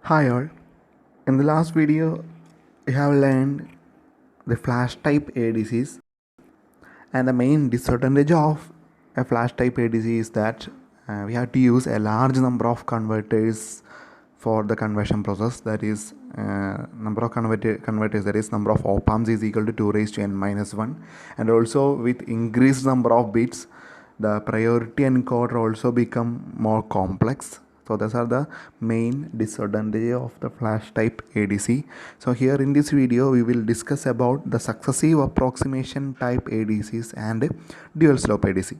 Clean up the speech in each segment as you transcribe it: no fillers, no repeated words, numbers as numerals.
Hi all. In the last video, we have learned the flash type ADCs, and the main disadvantage of a flash type ADC is that we have to use a large number of converters for the conversion process. That is, number of converters, that is number of op-amps is equal to 2 raised to n minus 1, and also with increased number of bits, the priority encoder also become more complex. So those are the main disadvantages of the flash type ADC. So here in this video we will discuss about the successive approximation type ADCs and dual slope ADC.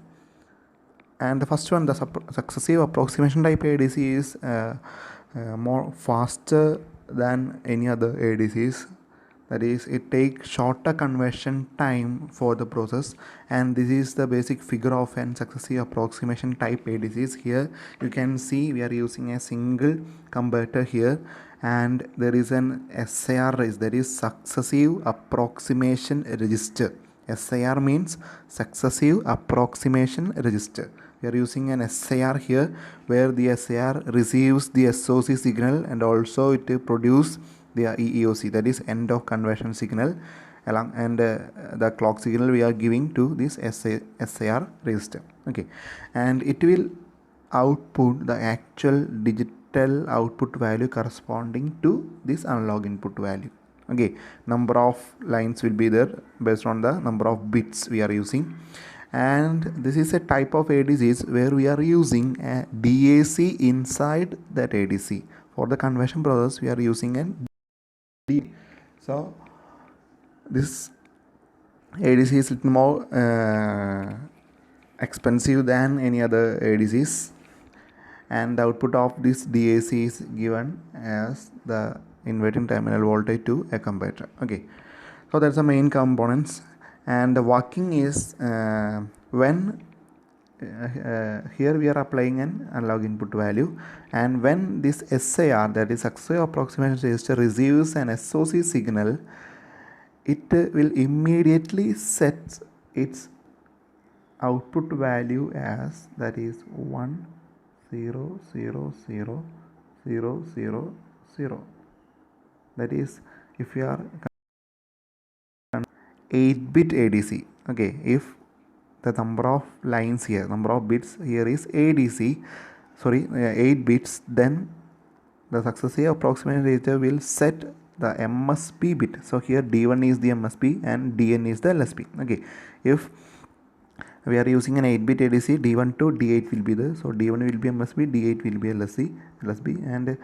And the first one, the successive approximation type ADC is more faster than any other ADCs. That is, it takes shorter conversion time for the process, and this is the basic figure of an successive approximation type ADCs. Here you can see we are using a single converter here, and there is an SAR register, that is successive approximation register. SAR means successive approximation register. We are using an SAR here, where the SAR receives the SOC signal and also it produces the EEOC, that is end of conversion signal, along, and the clock signal we are giving to this SAR register. Okay, and it will output the actual digital output value corresponding to this analog input value. Okay, number of lines will be there based on the number of bits we are using. And this is a type of ADCs where we are using a DAC inside that ADC. For the conversion process we are using an D. So this ADC is a little more expensive than any other ADCs, and the output of this DAC is given as the inverting terminal voltage to a comparator. Okay, so that's the main components, and the working is when here we are applying an analog input value, and when this SAR, that is successive approximation register, receives an SOC signal, it will immediately set its output value as, that is 1 0 0 0 0 0 0. That is, if you are 8-bit ADC, okay, if the number of lines here, number of bits here is 8 bits, then the successive approximation register will set the MSB bit. So here D1 is the MSB and DN is the LSB. Okay, if we are using an 8-bit ADC, D1 to D8 will be there. So D1 will be MSB, D8 will be LSB, and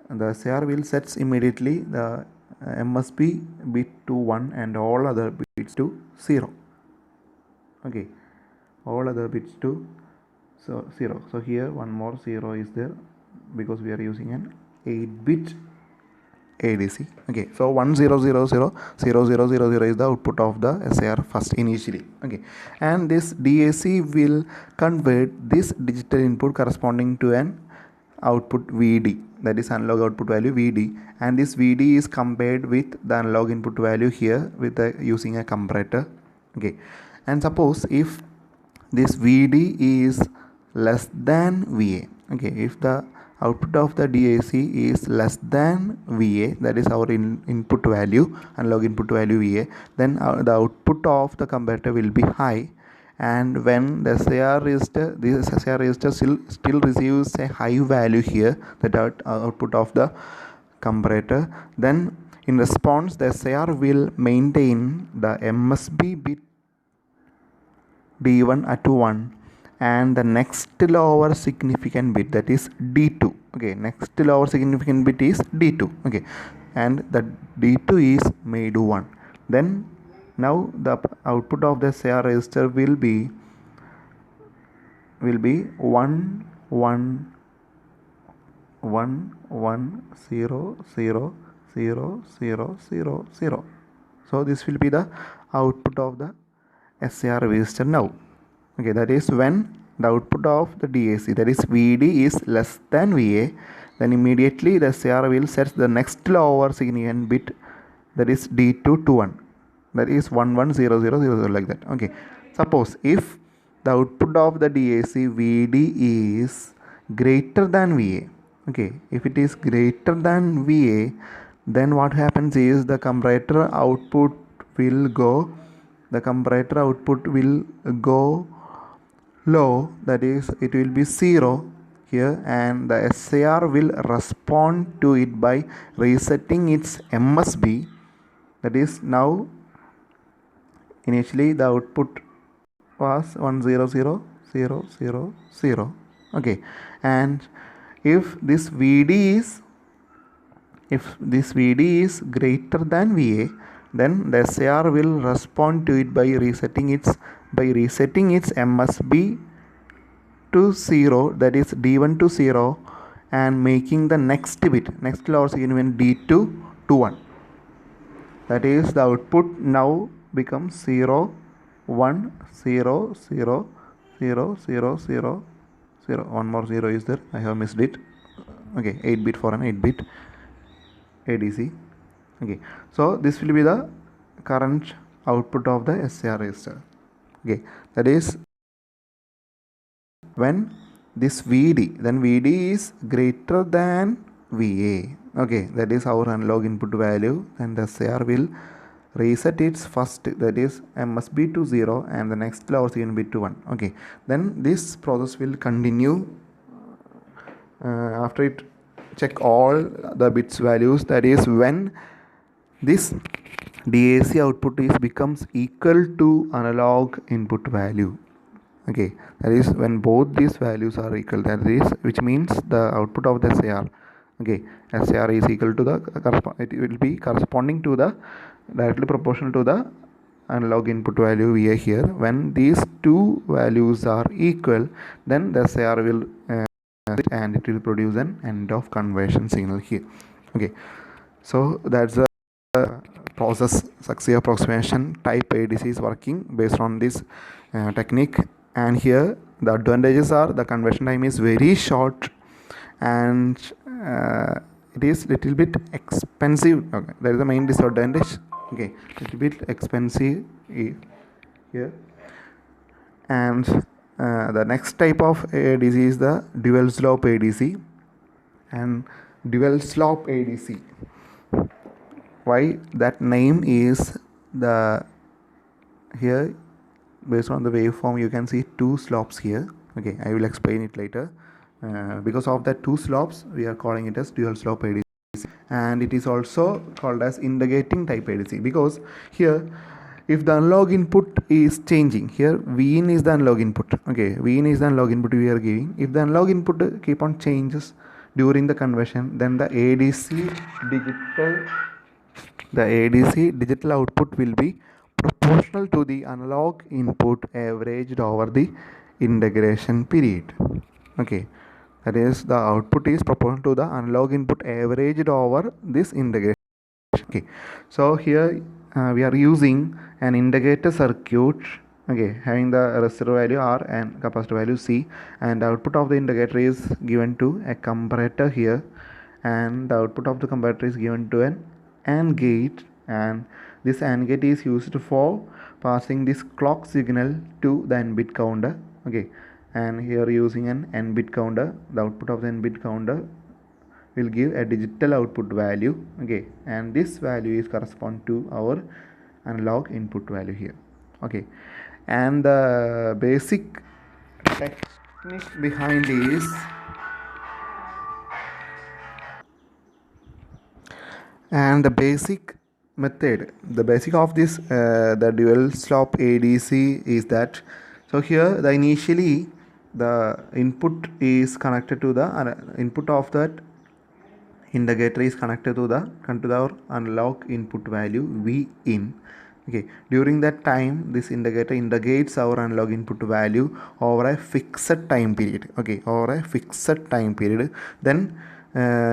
the SAR will set immediately the MSB bit to 1 and all other bits to 0. Okay, all other bits to 0. So here one more 0 is there because we are using an 8-bit ADC. Okay, so 1 0 0 0 0 0 0 0 is the output of the SAR first initially. Okay, and this DAC will convert this digital input corresponding to an output VD, that is analog output value VD, and this VD is compared with the analog input value here with using a comparator. Okay, and suppose if this VD is less than VA, okay, if the output of the DAC is less than VA, that is our input value, analog input value VA, then the output of the comparator will be high, and when the SAR register, this SAR register still receives a high value here, that output of the comparator, then in response the SAR will maintain the MSB bit D1 at 1 and the next lower significant bit, that is D2. Okay, next lower significant bit is D2. Okay, and the D2 is made 1. Then now the output of the SAR register will be 1 1 1 1 0 0 0 0 0 0. So this will be the output of the SAR register now. Okay, that is when the output of the DAC, that is VD, is less than VA, then immediately the SAR will set the next lower significant bit, that is D2 to 1, that is 1 1 0 0 0 0, like that. Okay, suppose if the output of the DAC VD is greater than VA, Okay, if it is greater than VA, then what happens is the comparator output will go low, that is it will be 0 here, and the SAR will respond to it by resetting its MSB. That is, now initially the output was 1000000. Okay, and if this VD is greater than VA, then the SAR will respond to it by resetting its MSB to 0, that is D1 to 0, and making the next lower segment D2 to 1. That is, the output now becomes 0 1 0 0 0 0 0 0. One more 0 is there, I have missed it. Okay, 8 bit for an 8 bit ADC. Okay, so this will be the current output of the SAR register. Okay, that is when this VD is greater than VA. Okay, that is our analog input value, and the SAR will reset its first, that is MSB to 0, and the next lower segment bit to 1. Okay, then this process will continue after it check all the bits values, that is when this DAC output becomes equal to analog input value. Okay, that is when both these values are equal, that is, which means the output of the SAR, okay, SAR is equal to it will be corresponding to the directly proportional to the analog input value VA here. When these two values are equal, then the SAR will and it will produce an end of conversion signal here. Okay, so that's the process. Successive approximation type ADC is working based on this technique, and here the advantages are the conversion time is very short, and it is little bit expensive. Okay, that is the main disadvantage. Okay, little bit expensive here. And the next type of ADC is the dual slope ADC. And dual slope ADC, why that name is, the here based on the waveform you can see two slopes here. Okay, I will explain it later. Because of that two slopes, we are calling it as dual slope ADC, and it is also called as integrating type ADC, because here if the analog input is changing, here Vin is the analog input. Okay, Vin is the analog input we are giving. If the analog input keep on changes during the conversion, then the ADC digital output will be proportional to the analog input averaged over the integration period. Okay, that is, the output is proportional to the analog input averaged over this integration. Okay, so here we are using an integrator circuit, okay, having the resistor value R and capacitor value C, and the output of the integrator is given to a comparator here, and the output of the comparator is given to an AND gate, and this AND gate is used for passing this clock signal to the N bit counter. Okay, and here using an N bit counter, the output of the N bit counter will give a digital output value. Okay, and this value is correspond to our analog input value here. Okay, and the basic technique behind is and the basic method, the basic of this the dual slope ADC is that, so here the initially the input is connected to the input of that integrator is connected to our analog input value V in. Okay, during that time this integrator integrates our analog input value over a fixed time period. Okay, over a fixed time period, then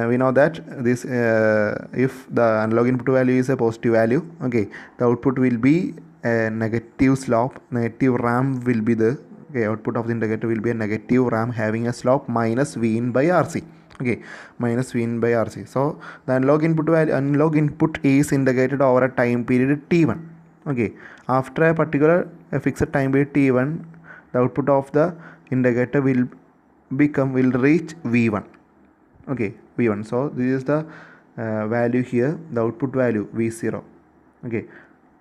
we know that this if the analog input value is a positive value, okay, the output will be a negative slope, negative ramp will be the output of the integrator will be a negative ramp having a slope minus V in by RC. Okay, minus V in by RC. So the analog input is integrated over a time period T1. Okay, after a particular fixed time period T1, the output of the integrator will reach V1. okay, V1. So this is the value here, the output value V0. Okay,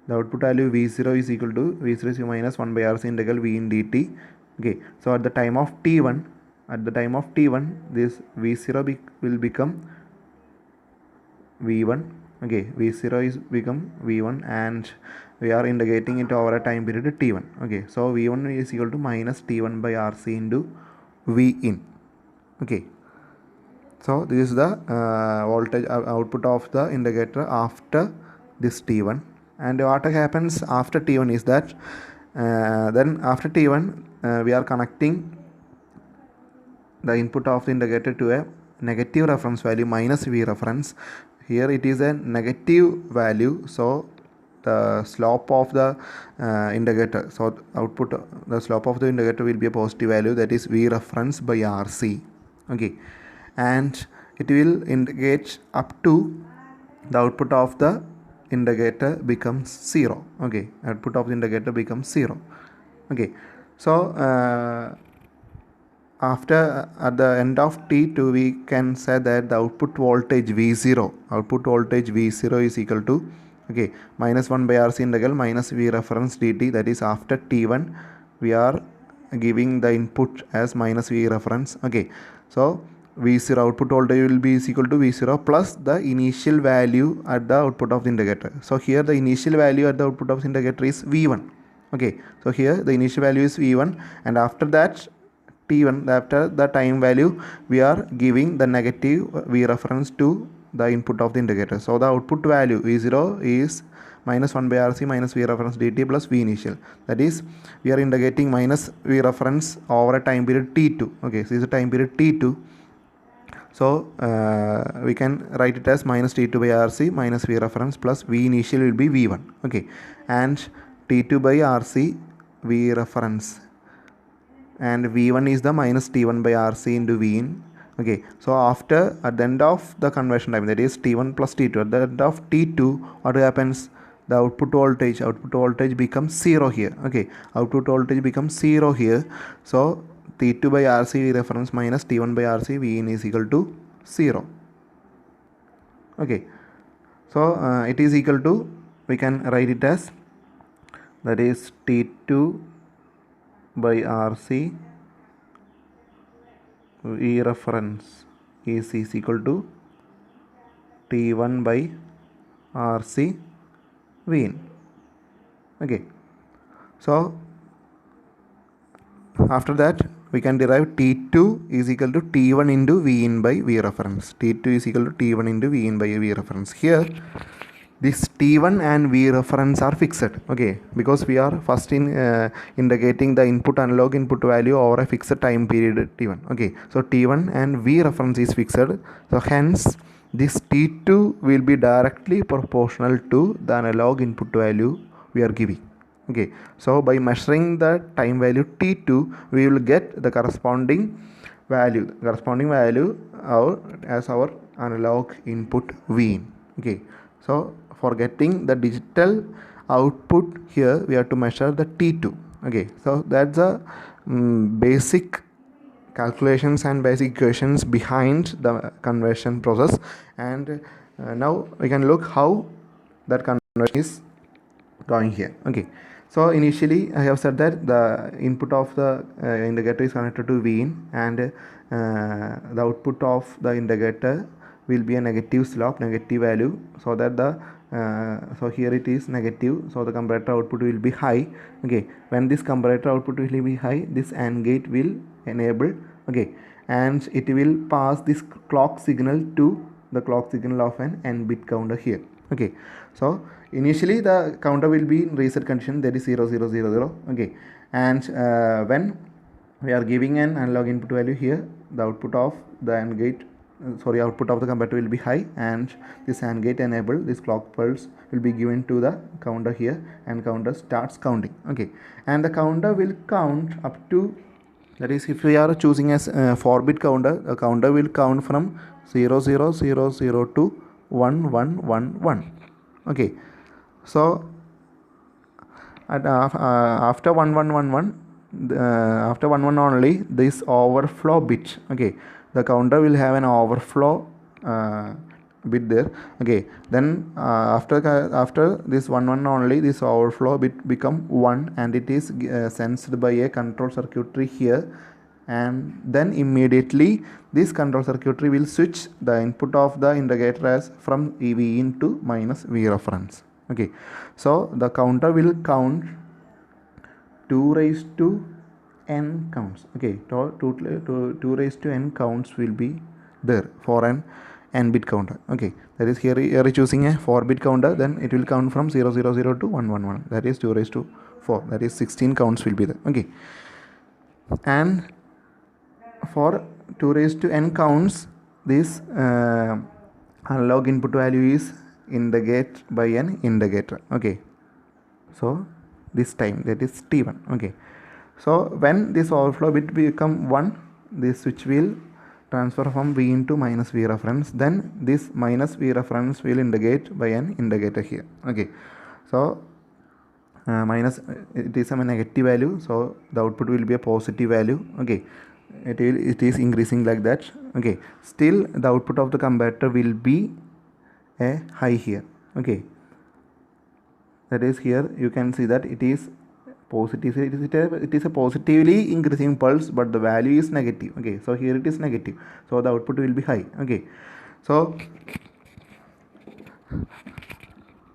the output value V0 is equal to V0 is minus 1 by RC integral V in dt. Okay, so at the time of t1, this V0 will become V1. Okay, V0 is become V1, and we are integrating it over a time period t1. Okay, so V1 is equal to minus t1 by RC into V in. Okay, so this is the voltage output of the integrator after this t1. And what happens after t1 is that then after t1 we are connecting the input of the integrator to a negative reference value minus V reference. Here it is a negative value, so the slope of the integrator, so output, the slope of the integrator will be a positive value, that is V reference by RC. Okay, and it will integrate up to the output of the integrator becomes 0. Okay, output of the integrator becomes 0. Okay, so after at the end of t2 we can say that the output voltage V0 is equal to, okay, minus 1 by RC integral minus V reference dt, that is after t1 we are giving the input as minus V reference. Okay, so V0 output voltage will be is equal to V0 plus the initial value at the output of the integrator. So here the initial value at the output of the integrator is V1. Okay, so here the initial value is V1, and after that t1, after the time value, we are giving the negative V reference to the input of the integrator. So the output value V0 is minus 1 by RC minus V reference dt plus V initial. That is, we are integrating minus V reference over a time period t2. Okay, so this is a time period t2. So we can write it as minus t2 by RC minus V reference plus V initial will be V1. Okay, and t2 by RC V reference, and V1 is the minus T1 by RC into V in. Okay, so after at the end of the conversion time, that is T1 plus T2, at the end of T2 what happens, the output voltage becomes 0 here. Okay, output voltage becomes 0 here. So T2 by RC reference minus T1 by RC V in is equal to 0. Okay, so it is equal to, we can write it as, that is T2 by RC V reference is equal to T1 by RC V in. Okay, so after that we can derive T2 is equal to T1 into V in by V reference. T2 is equal to T1 into V in by V reference. Here this T1 and V reference are fixed. Okay, because we are first integrating the analog input value over a fixed time period T1. Okay, so T1 and V reference is fixed, so hence this T2 will be directly proportional to the analog input value we are giving. Okay, so by measuring the time value T2 we will get the corresponding value as our analog input V in. Okay, so for getting the digital output here we have to measure the T2. Okay, so that's the basic calculations and basic equations behind the conversion process. And now we can look how that conversion is going here. Okay, so initially I have said that the input of the integrator is connected to V in, and the output of the integrator will be a negative slope, negative value, so that the so here it is negative, so the comparator output will be high. Okay, when this comparator output will be high, this AND gate will enable. Okay, and it will pass this clock signal to the clock signal of an n bit counter here. Okay, so initially the counter will be in reset condition, that is 0 0 0 0. Okay, and when we are giving an analog input value here, the output of the AND gate, output of the comparator will be high, and this AND gate enable, this clock pulse will be given to the counter here, and counter starts counting. Okay, and the counter will count up to, that is, if we are choosing as 4-bit counter, the counter will count from 0 0 0 0 to 1 1 1 1. Okay, so at after 1 1 1 1, after 1 1 only, this overflow bit, okay, the counter will have an overflow bit there. Okay, then after this 1 only, this overflow bit become 1, and it is sensed by a control circuitry here, and then immediately this control circuitry will switch the input of the integrator as from V in to minus V reference. Okay, so the counter will count 2 raised to n counts. Okay, 2 raised to n counts will be there for an n bit counter. Okay, that is here choosing a 4-bit counter, then it will count from 000 to 111, that is 2 raised to 4, that is 16 counts will be there. Okay, and for 2 raised to n counts, this analog input value is indicate by an indicator. Okay, so this time, that is T1. Okay, so when this overflow bit become 1, this switch will transfer from V into minus V reference, then this minus V reference will indicate by an indicator here. Okay, so minus, it is a negative value, so the output will be a positive value. Okay, it is increasing like that. Okay, still the output of the comparator will be a high here. Okay, that is here you can see that it is positive, it is a positively increasing pulse, but the value is negative. Okay, so here it is negative, so the output will be high. Okay, so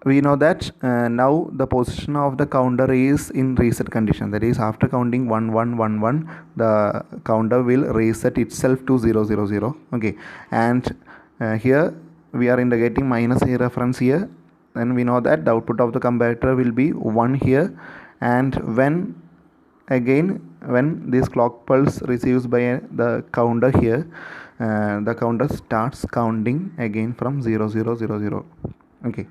we know that now the position of the counter is in reset condition, that is after counting 1111 the counter will reset itself to 000. Okay, and here we are indicating minus a reference here, then we know that the output of the comparator will be 1 here, and when this clock pulse receives by the counter here, the counter starts counting again from 0000. Okay,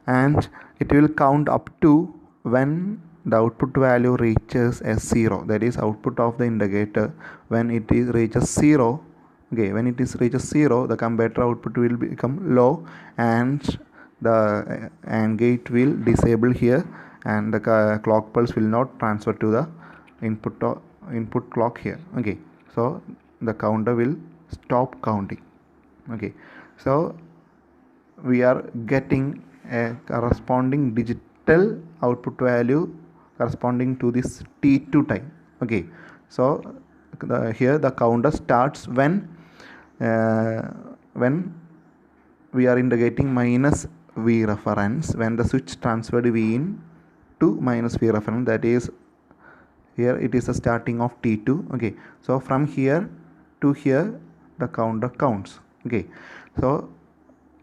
and it will count up to when the output value reaches S0, that is output of the indicator when it is reaches 0. Okay, when it is reaches 0, the comparator output will become low, and the AND gate will disable here, and the clock pulse will not transfer to the input clock here. Okay, so the counter will stop counting. Okay, so we are getting a corresponding digital output value corresponding to this T2 time. Okay, so here the counter starts when we are indicating minus V reference, when the switch transferred V in to minus V reference, that is here it is the starting of T2. Okay, so from here to here the counter counts. Okay, so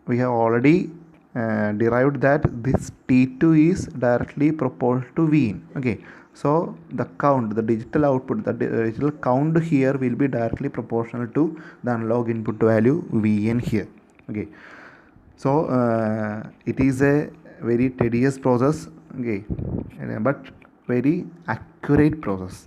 we have already derived that this T2 is directly proportional to V in. Okay, so the count, the digital output, the digital count here will be directly proportional to the analog input value V in here. Okay, so it is a very tedious process. Okay, but very accurate process.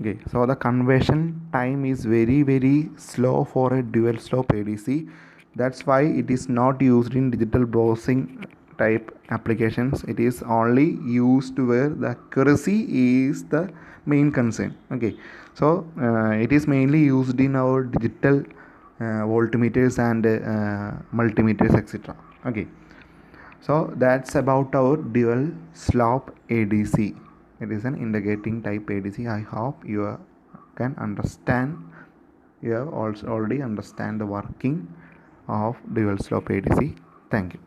Okay, so the conversion time is very slow for a dual slope ADC. That's why it is not used in digital browsing type applications. It is only used where the accuracy is the main concern. Okay, so it is mainly used in our digital voltmeters and multimeters, etc. Okay, so that's about our dual slope ADC. It is an indicating type ADC. I hope you can understand, you have also already understand the working of dual slope ADC. Thank you.